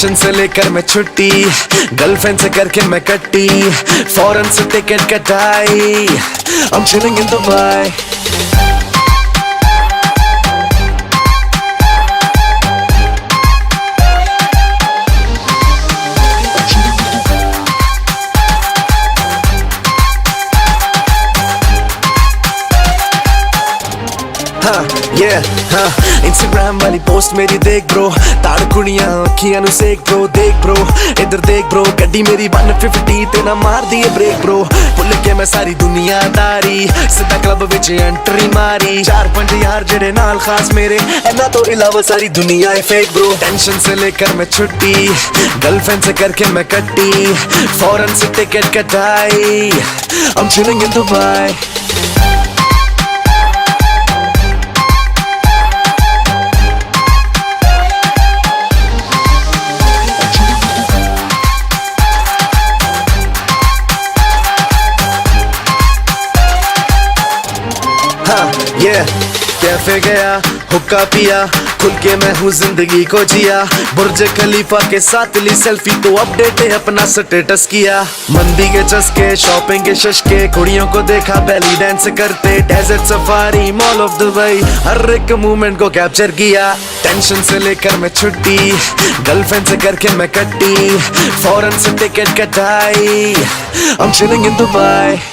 Tension से लेकर मैं छुट्टी, गर्लफ्रेंड से करके मैं कट्टी, फॉरेन से टिकट कटाई, I'm chilling in Dubai. Instagram वाली पोस्ट मेरी देख ब्रो, ताड़ कुड़ियां अखियां नु सेक ब्रो, देख ब्रो इधर देख ब्रो, गड्डी मेरी 150 ते ना मार दिए ब्रेक ब्रो, भुल के मैं सारी दुनियादारी, सीधा क्लब विच एंट्री मारी, 4-5 यार जेड़े नाल खास मेरे, इन्ना तो इलावा सारी दुनिया है फेक ब्रो। टेंशन से लेकर मैं छुट्टी, गर्लफ्रेंड से करके मैं कट्टी, फॉरेन से टिकट कटाई, I'm chilling in Dubai. Cafe गया, हुक्का पिया, खुल के मैं हूँ जिंदगी को जिया, बुर्ज खलीफा के साथ ली सेल्फी तो अपडेट है अपना स्टेटस किया, मंदी के चस्के शॉपिंग के शशके, कुड़ियों को देखा बेली डांस करते, desert safari mall of Dubai, हर एक मूवमेंट को कैप्चर किया। टेंशन से लेकर मैं छुट्टी, गर्लफ्रेंड से करके मैं कट्टी, फॉरेन से टिकट कटाई, I'm chilling in Dubai.